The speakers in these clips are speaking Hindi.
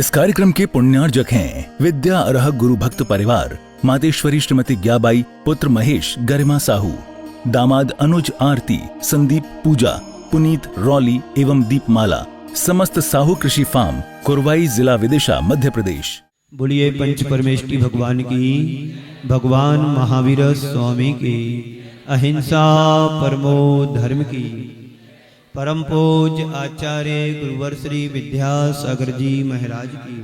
इस कार्यक्रम के पुण्यार्जक हैं विद्या अरह गुरु भक्त परिवार, मातेश्वरी श्रीमती ज्ञाबाई, पुत्र महेश गरिमा साहू, दामाद अनुज आरती, संदीप पूजा, पुनीत रौली एवं दीपमाला, समस्त साहू कृषि फार्म, कुरवाई, जिला विदिशा, मध्य प्रदेश। बोलिए पंच परमेष्टि भगवान की, भगवान महावीर स्वामी की, अहिंसा परमो धर्म की। परम पूज्य आचार्य गुरुवर श्री विद्यासागर जी महाराज की,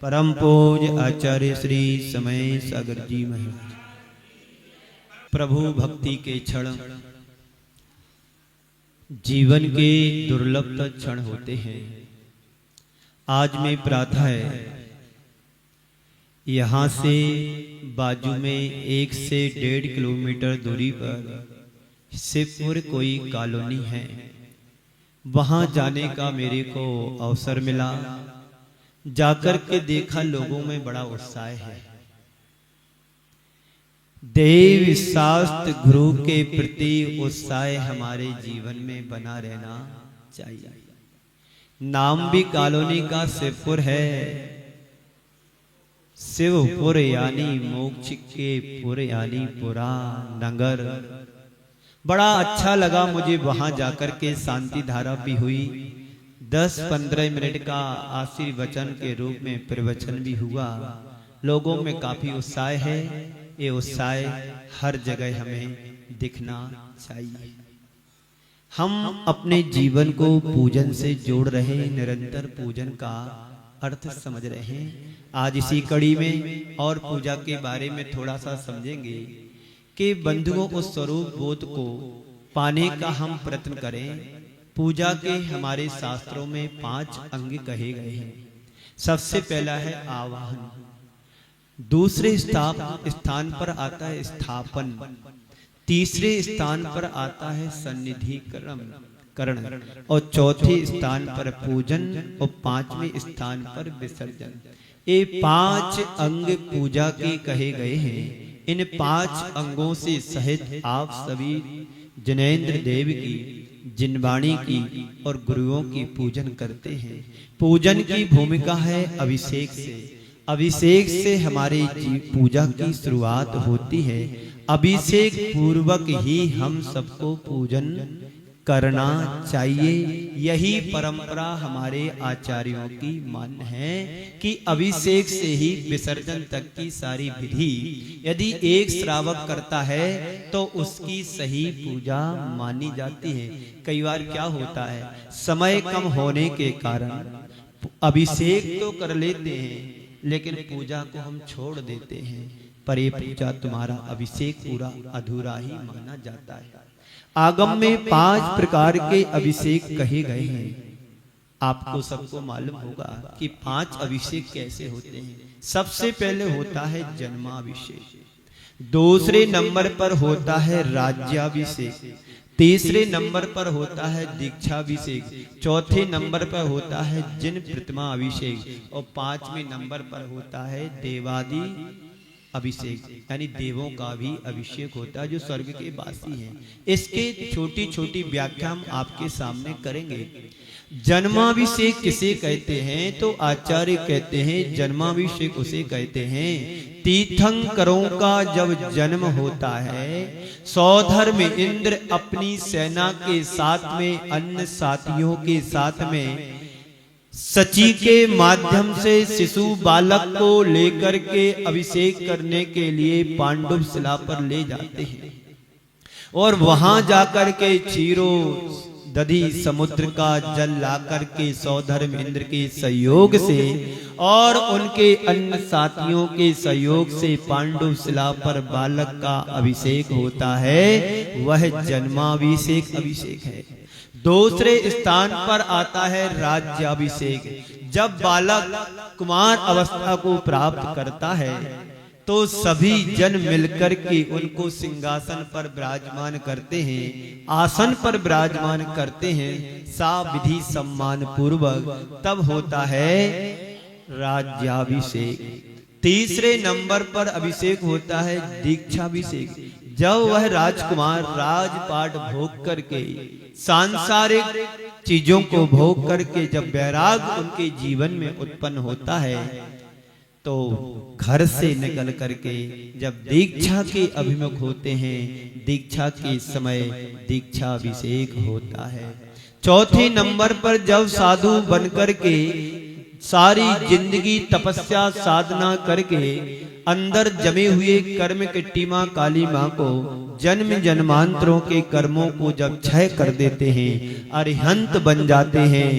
परम पूज्य आचार्य श्री समय सागर जी महाराज। प्रभु भक्ति के क्षण जीवन के दुर्लभ क्षण होते हैं। आज में प्रातः यहाँ से बाजू में 1 से 1.5 किलोमीटर दूरी पर शिवपुर कोई कॉलोनी है, वहां जाने का मेरे को अवसर मिला। जाकर के देखा लोगों में बड़ा उत्साह है। देव शास्त्र गुरु के प्रति उत्साह हमारे जीवन में बना रहना चाहिए। नाम भी कॉलोनी का शिवपुर है। शिवपुर यानी मोक्ष के पुर यानी पुरा नगर। बड़ा अच्छा लगा मुझे वहां जाकर के। शांति धारा भी हुई, 10-15 मिनट का आशीर्वचन के रूप में प्रवचन भी हुआ। लोगों में काफी उत्साह है। ये उत्साह हर जगह हमें दिखना चाहिए। हम अपने जीवन को पूजन से जोड़ रहे हैं, निरंतर पूजन का अर्थ समझ रहे हैं। आज इसी कड़ी में और पूजा के बारे में थोड़ा सा समझेंगे कि बंधुओं उस स्वरूप बोध को पाने का हम प्रयत्न करें। पूजा के हमारे शास्त्रों में 5 अंग कहे गए हैं। सबसे पहला है आवाहन, दूसरे स्थान पर आता है स्थापन, तीसरे स्थान पर आता है सन्निधिकरण और चौथे स्थान पर पूजन और 5वें स्थान पर विसर्जन। ये 5 अंग पूजा के कहे गए हैं। इन 5 अंगों से सहित आप सभी जनेन्द्र देव की, जिनवाणी की और गुरुओं की पूजन करते हैं। पूजन की भूमिका है अभिषेक से। अभिषेक से हमारे पूजा की शुरुआत होती है। अभिषेक पूर्वक ही हम सबको पूजन करना चाहिए। यही परंपरा हमारे आचार्यों की मान्य है कि अभिषेक से ही विसर्जन तक की सारी विधि यदि एक श्रावक करता है तो उसकी सही पूजा मानी जाती है। कई बार क्या होता है, समय कम होने के कारण अभिषेक तो कर लेते हैं लेकिन पूजा को हम छोड़ देते हैं। पर ये पूजा तुम्हारा अभिषेक पूरा अधूरा ही माना जाता है। आगम में 5 प्रकार के अभिषेक कहे गए हैं। आपको सबको मालूम होगा कि 5 अभिषेक कैसे होते हैं। सबसे पहले होता है जन्माभिषेक, दूसरे नंबर पर होता है राज्याभिषेक, तीसरे नंबर पर होता है दीक्षाभिषेक, चौथे नंबर पर होता है जिन प्रतिमा अभिषेक और 5वें नंबर पर होता है देवादि अभिषेक, यानी देवों का भी अभिषेक होता है जो स्वर्ग के वासी हैं। इसके छोटी छोटी व्याख्या हम आपके सामने करेंगे। जन्माभिषेक किसे कहते हैं तो आचार्य कहते हैं जन्माभिषेक उसे कहते हैं तीर्थंकरों का जब जन्म होता है। सौधर में इंद्र अपनी सेना के साथ में, अन्य साथियों के साथ में सची के माध्यम से शिशु बालक को लेकर के अभिषेक करने के लिए पांडुव शिला पर ले जाते हैं और वहां जाकर के क्षीरो दधी समुद्र का जल लाकर के सौधर्म इंद्र के सहयोग से और उनके अन्य साथियों के सहयोग से पांडुव शिला पर बालक का अभिषेक होता है। वह जन्माभिषेक अभिषेक है। दूसरे स्थान पर आता है राज्याभिषेक। जब बालक कुमार अवस्था को प्राप्त करता है तो सभी जन मिलकर के उनको सिंहासन पर विराजमान करते हैं, आसन पर विराजमान करते हैं, सा विधि सम्मान पूर्वक। तब होता है राज्याभिषेक। तीसरे नंबर पर अभिषेक होता है दीक्षाभिषेक। जब वह राजकुमार राजपाट भोग करके सांसारिक चीजों को भोग करके जब वैराग उनके जीवन में उत्पन्न होता है तो घर से निकल करके जब दीक्षा के अभिमुख होते हैं, दीक्षा के समय दीक्षाभिषेक होता है। चौथे नंबर पर जब साधु बनकर के सारी जिंदगी तपस्या साधना करके अंदर जमे हुए कर्म की माँ काली माँ को जन्म जन्मांतरों के कर्मों को जब क्षय कर देते हैं, अरिहंत बन जाते हैं,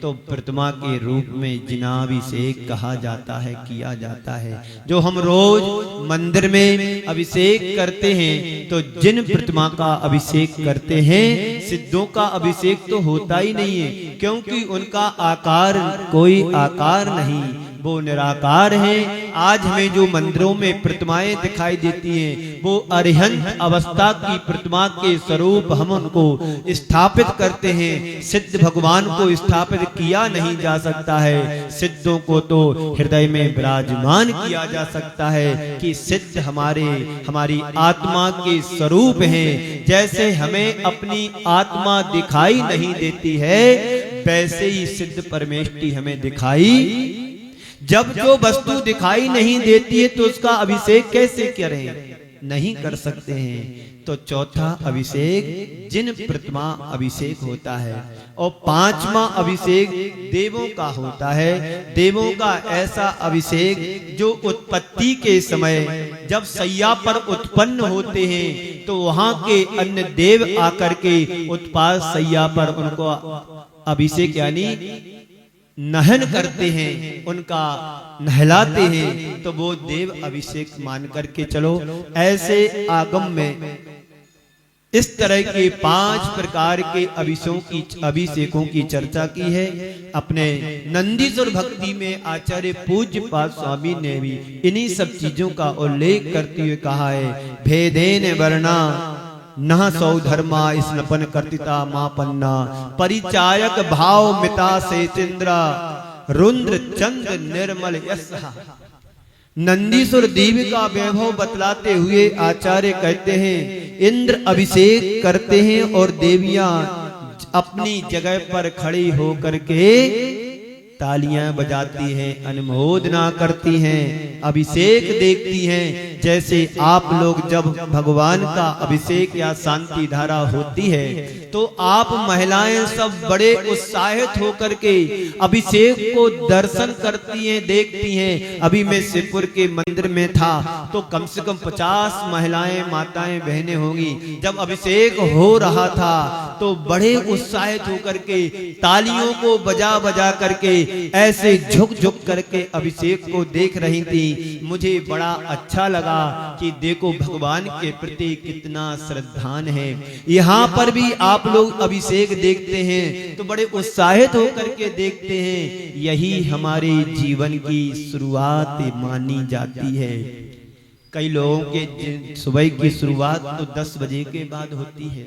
तो प्रतिमा के रूप में जिनाभिषेक कहा जाता है, किया जाता है। जो हम रोज मंदिर में अभिषेक करते हैं तो जिन प्रतिमा का अभिषेक करते हैं, सिद्धों का अभिषेक तो होता ही नहीं है, क्योंकि उनका आकार कोई आकार नहीं, वो निराकार हैं। आज हमें जो मंदिरों में प्रतिमाएं दिखाई देती हैं वो अरिहंत अवस्था की प्रतिमा के स्वरूप हम उनको स्थापित करते हैं। सिद्ध भगवान को स्थापित किया नहीं जा सकता है, सिद्धों को तो हृदय में विराजमान किया जा सकता है कि सिद्ध हमारी आत्मा के स्वरूप हैं। जैसे हमें अपनी आत्मा दिखाई नहीं देती है, वैसे ही सिद्ध परमेष्टि हमें दिखाई। जब जो वस्तु दिखाई नहीं देती है तो उसका अभिषेक कैसे करें? नहीं कर सकते हैं। तो चौथा अभिषेक जिन प्रतिमा अभिषेक होता है। और पांचवा अभिषेक देवों का होता है। देवों का ऐसा अभिषेक जो उत्पत्ति के समय जब सैया पर उत्पन्न होते हैं तो वहां के अन्य देव आकर के उत्पाद सैया पर उनको अभिषेक यानी नहन करते हैं, उनका नहलाते हैं, तो वो देव अभिषेक मान करके चलो। ऐसे आगम में इस तरह के 5 प्रकार के अभिषेकों की चर्चा की है। अपने नंदीश्वर भक्ति में आचार्य पूज्य पाद स्वामी ने भी इन्हीं सब चीजों का उल्लेख करते हुए कहा है, भेदेन वर्णा न सौ धर्मा स्नपन कर्तिता मापन्ना परिचायक भाव मिता से चंद्रा रुद्र चंद्र निर्मल यश। नंदीश्वर देवी का वैभव बतलाते हुए आचार्य कहते हैं, इंद्र अभिषेक करते हैं और देवियां अपनी जगह पर खड़ी होकर के तालियां बजाती हैं, अनुमोदना करती हैं, अभिषेक देखती हैं। जैसे आप लोग जब भगवान का अभिषेक या शांति धारा होती है तो आप महिलाएं सब बड़े उत्साहित होकर के अभिषेक को दर्शन करती हैं, देखती हैं। अभी मैं शिवपुर के मंदिर में था तो कम से कम 50 महिलाएं माताएं बहनें होंगी। जब अभिषेक हो रहा था तो बड़े उत्साहित होकर के तालियों को बजा बजा करके ऐसे झुक झुक करके अभिषेक को देख रही थी। मुझे बड़ा अच्छा लगा कि देखो भगवान के प्रति कितना श्रद्धान है। यहाँ पर भी आप लोग अभिषेक देखते हैं तो बड़े उत्साहित होकर के देखते हैं। यही हमारे जीवन की शुरुआत मानी जाती है। कई लोगों के सुबह की शुरुआत तो 10 बजे के बाद होती है,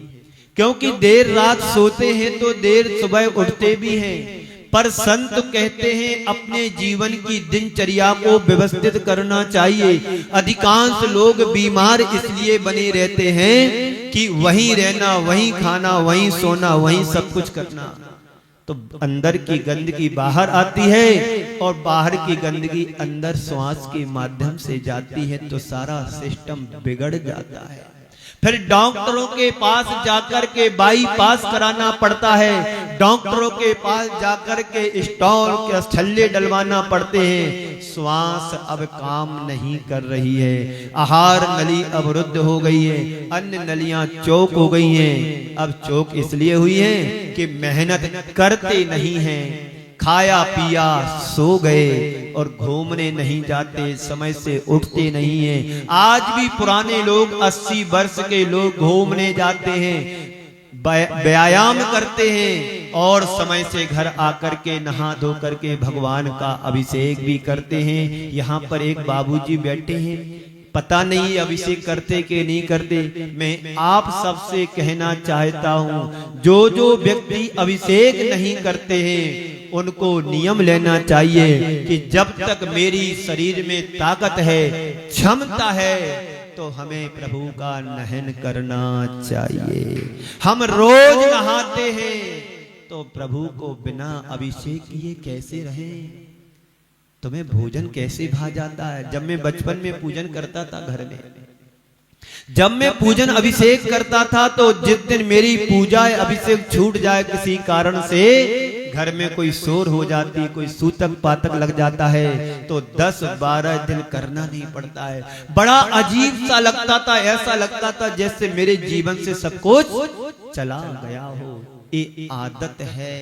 क्योंकि देर रात सोते हैं तो देर सुबह उठते भी हैं। पर संत कहते हैं अपने जीवन की दिनचर्या को व्यवस्थित करना चाहिए। अधिकांश लोग बीमार इसलिए बने रहते हैं कि वहीं रहना, वहीं खाना, वहीं सोना, वहीं सब कुछ करना। तो अंदर की गंदगी बाहर आती है और बाहर की गंदगी अंदर श्वास के माध्यम से जाती है, तो सारा सिस्टम बिगड़ जाता है। फिर डॉक्टरों के पास जाकर के बाईपास कराना पड़ता है, डॉक्टरों के पास जाकर के स्टॉल के छल्ले डलवाना पड़ते हैं। श्वास अब काम नहीं कर रही है, आहार नली अवरुद्ध हो गई है, अन्य नलियां चौक हो गई हैं। अब चौक इसलिए हुई है कि मेहनत करते नहीं हैं, खाया पिया सो गए और घूमने नहीं जाते, समय से उठते नहीं हैं। आज भी पुराने लोग 80 वर्ष के लोग घूमने जाते हैं, व्यायाम करते हैं और समय से घर आकर के नहा धो करके भगवान का अभिषेक भी करते हैं। यहाँ पर एक बाबूजी बैठे हैं, पता नहीं अभिषेक करते कि नहीं करते। मैं आप सबसे कहना चाहता हूँ, जो व्यक्ति अभिषेक नहीं करते हैं उनको नियम लेना चाहिए कि जब तक मेरी शरीर में ताकत है, क्षमता है, तो हमें प्रभु का नहन करना चाहिए। हम रोज नहाते हैं तो प्रभु को बिना अभिषेक किए कैसे रहे? तुम्हें भोजन कैसे भा जाता है? जब मैं बचपन में पूजन करता था घर में, जब मैं पूजन अभिषेक करता था, तो जिस दिन मेरी पूजा अभिषेक छूट जाए किसी कारण से, घर में कोई शोर हो जाती, कोई सूतक पातक लग जाता है, तो 10-12 दिन करना नहीं पड़ता है। बड़ा अजीब सा लगता था, ऐसा लगता था जैसे मेरे जीवन से सब कुछ चला गया हो। ये आदत है,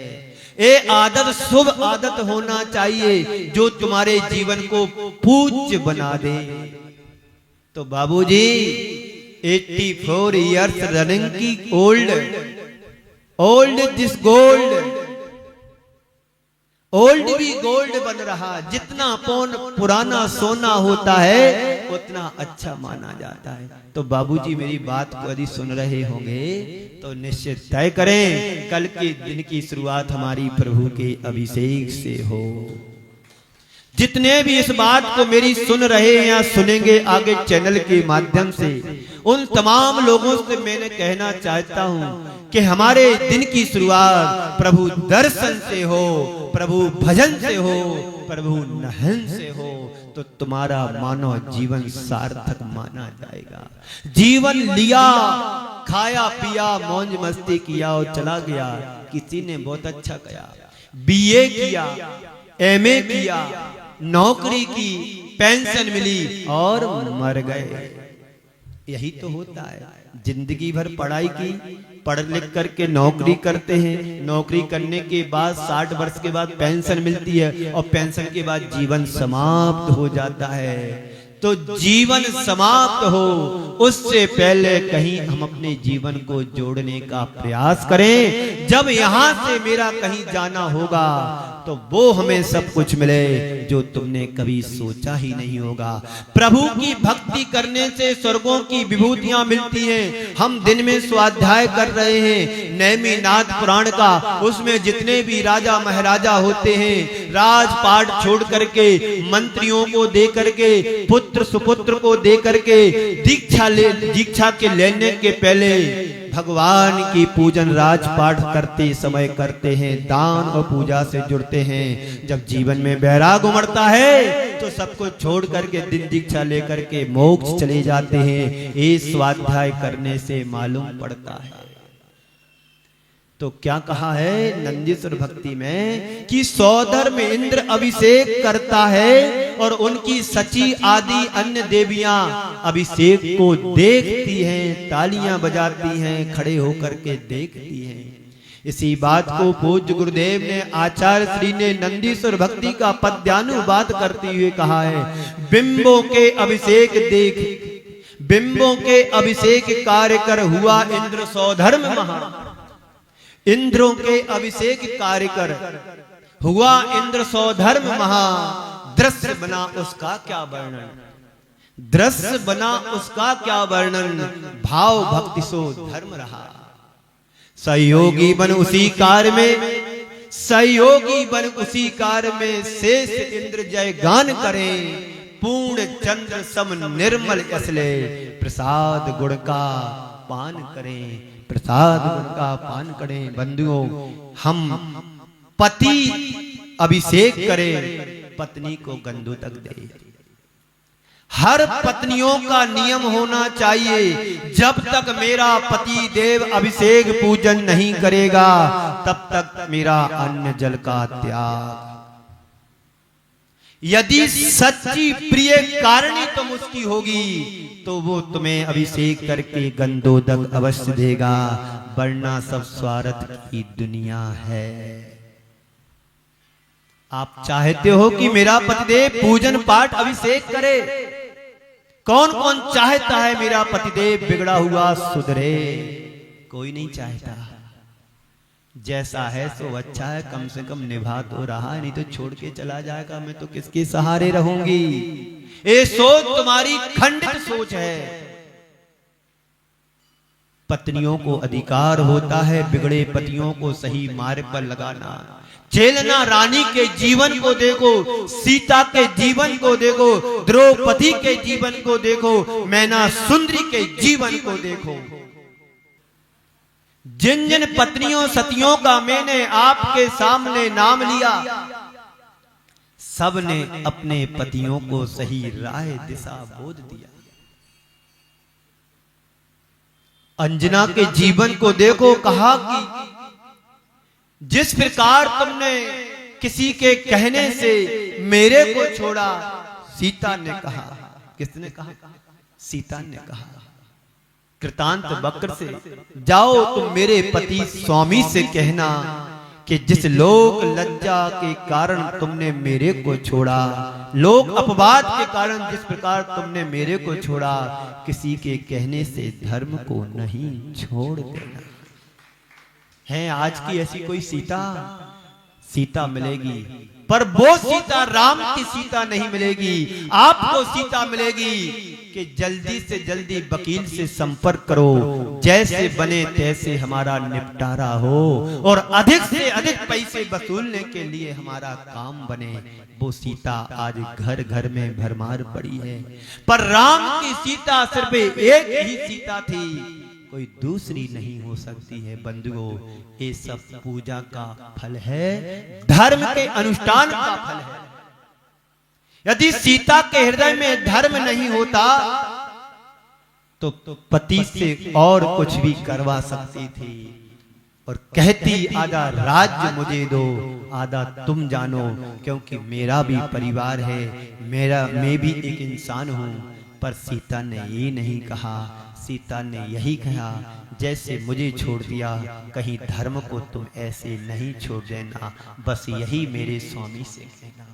ये आदत शुभ आदत होना चाहिए जो तुम्हारे जीवन को पूज्य बना दे। तो बाबूजी 84 इयर्स रनिंग की ओल्ड दिस गोल्ड, ओल्ड भी गोल्ड बन रहा। जितना पुराना सोना होता है उतना अच्छा माना जाता है। तो बाबूजी मेरी बात को यदि सुन रहे होंगे तो निश्चित तय करें कल के दिन की शुरुआत हमारी प्रभु के अभिषेक से हो। जितने भी इस बात को मेरी सुन रहे हैं या सुनेंगे आगे चैनल के माध्यम से, उन तमाम लोगों से मैंने कहना चाहता हूं कि हमारे दिन की शुरुआत प्रभु दर्शन से हो, प्रभु भजन से हो, प्रभु नहन से हो, तो तुम्हारा मानव जीवन सार्थक माना जाएगा। जीवन लिया, खाया पिया, मौज मस्ती किया और चला गया। किसी ने बहुत अच्छा किया, बीए किया, एमए किया, नौकरी की, पेंशन मिली और मर गए। यही तो होता है। जिंदगी भर पढ़ाई की, पढ़ लिख करके नौकरी करते हैं, नौकरी करने के बाद 60 वर्ष के बाद पेंशन मिलती है और पेंशन के बाद जीवन समाप्त हो जाता है। तो जीवन समाप्त हो उससे पहले कहीं हम अपने जीवन को जोड़ने का प्रयास करें। जब यहां से मेरा कहीं जाना होगा तो वो हमें सब कुछ मिले जो तुमने कभी सोचा ही नहीं होगा। प्रभु की भक्ति करने से स्वर्गों की विभूतियां मिलती हैं। हम दिन में स्वाध्याय कर रहे हैं नेमिनाथ पुराण का, उसमें जितने भी राजा महाराजा होते हैं राजपाट छोड़ करके, मंत्रियों को दे करके, पुत्र सुपुत्र को दे करके, दीक्षा के लेने के पहले भगवान की पूजन राजपाट करते समय करते हैं, दान और पूजा से जुड़ते हैं। जब जीवन में बैराग उमड़ता है तो सब कुछ छोड़ करके दिन दीक्षा लेकर के मोक्ष चले जाते हैं। ये स्वाध्याय करने से मालूम पड़ता है। तो क्या कहा है नंदीश्वर भक्ति में कि सौधर में इंद्र अभिषेक करता है और उनकी सची आदि अन्य देवियां अभिषेक को देखती हैं, तालियां बजाती हैं, खड़े होकर के देखती हैं। इसी बात को पूज्य गुरुदेव ने आचार्य श्री ने नंदीश्वर भक्ति का पद्यानुवाद करते हुए कहा है, बिंबों के अभिषेक देख, बिंबों के अभिषेक कार्य कर हुआ इंद्र सौधर्म महा। इंद्रों के अभिषेक कार्य कर हुआ इंद्र सौधर्म महा। दृश्य बना उसका क्या वर्णन, दृश्य बना उसका क्या वर्णन, भाव भक्ति सो धर्म रहा। सहयोगी बन उसी कार्य में, सहयोगी बन उसी कार्य में, शेष इंद्र जय गान करें, पूर्ण चंद्र सम निर्मल असले, प्रसाद गुण का पान करें, प्रसाद गुण का पान करें। बंधुओं, हम पति अभिषेक करें, पत्नी को गंधु तक दे। हर पत्नियों का नियम होना चाहिए, जब तक मेरा पति देव अभिषेक पूजन नहीं करेगा तब तक मेरा अन्न जल का त्याग। यदि सच्ची प्रिय कारणी तुम उसकी होगी तो वो तुम्हें अभिषेक करके गंधोदक अवश्य देगा, वरना सब स्वार्थ की दुनिया है। आप चाहते हो कि मेरा पतिदेव पूजन पाठ अभिषेक करे? कौन कौन चाहता है मेरा पतिदेव बिगड़ा हुआ सुधरे? कोई नहीं चाहता। जैसा है सो अच्छा है, कम से कम निभा तो रहा है, नहीं तो छोड़ के चला जाएगा, मैं तो किसके सहारे रहूंगी। ये सोच तुम्हारी खंडित सोच है। पत्नियों को अधिकार होता है बिगड़े पतियों को सही मार्ग पर लगाना। झेलना रानी के जीवन को देखो, सीता के जीवन को देखो, द्रौपदी के जीवन को देखो, मैना सुंदरी के जीवन को देखो। जिन जिन पत्नियों सतियों का मैंने आपके सामने नाम लिया, सब ने अपने पतियों को सही राह दिशा बोध दिया। अंजना के जीवन को देखो, कहा कि जिस प्रकार तुमने किसी के कहने से मेरे को छोड़ा, सीता ने कहा। किसने कहा? सीता ने कहा कृतांत वक्र से, जाओ तुम मेरे पति स्वामी से कहना कि जिस लोक लज्जा के कारण तुमने मेरे को छोड़ा, लोक अपवाद के कारण जिस प्रकार तुमने मेरे को छोड़ा, किसी के कहने से धर्म को नहीं छोड़ देना। है आज की ऐसी कोई सीता? सीता मिलेगी, पर वो सीता राम की सीता नहीं मिलेगी। आपको सीता मिलेगी कि जल्दी से जल्दी वकील से संपर्क करो, जैसे बने तैसे हमारा निपटारा हो और अधिक से अधिक पैसे वसूलने के लिए हमारा काम बने। वो सीता आज घर घर में भरमार पड़ी है, पर राम की सीता सिर्फ एक ही सीता थी, कोई दूसरी नहीं हो सकती है। बंधुओं, ये सब पूजा का फल है, धर्म के अनुष्ठान का फल है। यदि सीता के हृदय में धर्म नहीं होता तो पति से और कुछ भी करवा सकती थी और कहती आधा राज्य मुझे दो, आधा तुम जानो, क्योंकि मेरा भी परिवार है, मैं भी एक इंसान हूं। पर सीता ने ये नहीं कहा। सीता ने यही कहा, जैसे मुझे छोड़ दिया, कहीं धर्म को तुम ऐसे नहीं छोड़ देना, बस यही मेरे स्वामी से कहना।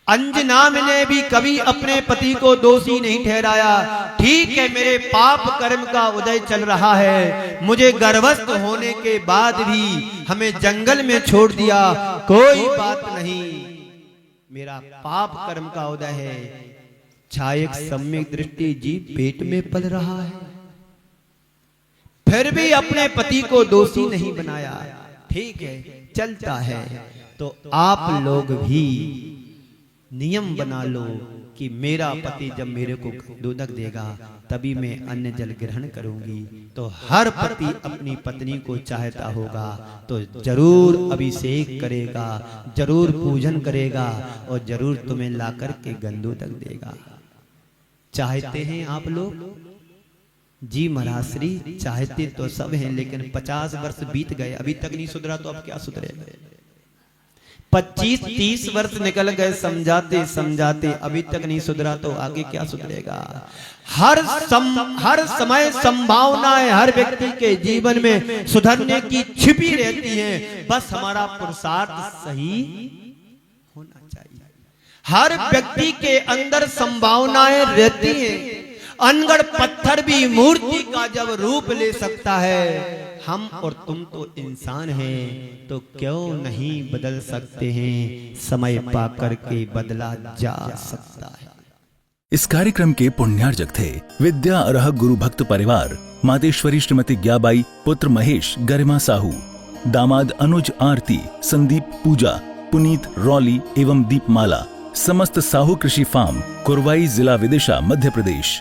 अंजना ने भी कभी अपने पति को दोषी नहीं ठहराया। ठीक है, मेरे पाप कर्म का उदय चल रहा है, मुझे गर्भस्थ होने के बाद भी हमें जंगल में छोड़ दिया, कोई बात नहीं, मेरा पाप कर्म का उदय है। छायक सम्यक दृष्टि जी पेट में पल रहा है, फिर भी अपने पति को दोषी नहीं बनाया। ठीक है, चलता है। तो आप लोग भी नियम बना लो कि मेरा पति जब मेरे को दूधक देगा तभी मैं अन्न जल ग्रहण करूंगी। तो हर पति अपनी पत्नी को चाहता होगा तो जरूर अभिषेक करेगा, जरूर पूजन करेगा और जरूर तुम्हें ला करके गंधोदक देगा। चाहते हैं आप लोग? जी महाराज श्री, चाहते तो सब हैं, लेकिन 50 वर्ष बीत गए, अभी तक नहीं सुधरा, तो अब क्या सुधरेगा? 25-30 वर्ष निकल गए समझाते समझाते, अभी तक नहीं सुधरा, तो आगे क्या सुधरेगा? हर समय संभावनाएं हर व्यक्ति के जीवन में सुधरने की छिपी रहती हैं, बस हमारा पुरुषार्थ सही होना चाहिए। हर व्यक्ति के अंदर संभावनाएं रहती हैं। अनगढ़ पत्थर भी मूर्ति का जब रूप ले सकता है, हम और तुम तो इंसान हैं, तो क्यों नहीं बदल सकते हैं? समय पाकर के बदला जा सकता है। इस कार्यक्रम के पुण्यार्जक थे विद्या अर्हक गुरु भक्त परिवार, मातेश्वरी श्रीमती ज्ञाबाई, पुत्र महेश गरिमा साहू, दामाद अनुज आरती, संदीप पूजा, पुनीत रौली एवं दीपमाला, समस्त साहू कृषि फार्म, कुरवाई, जिला विदिशा, मध्य प्रदेश।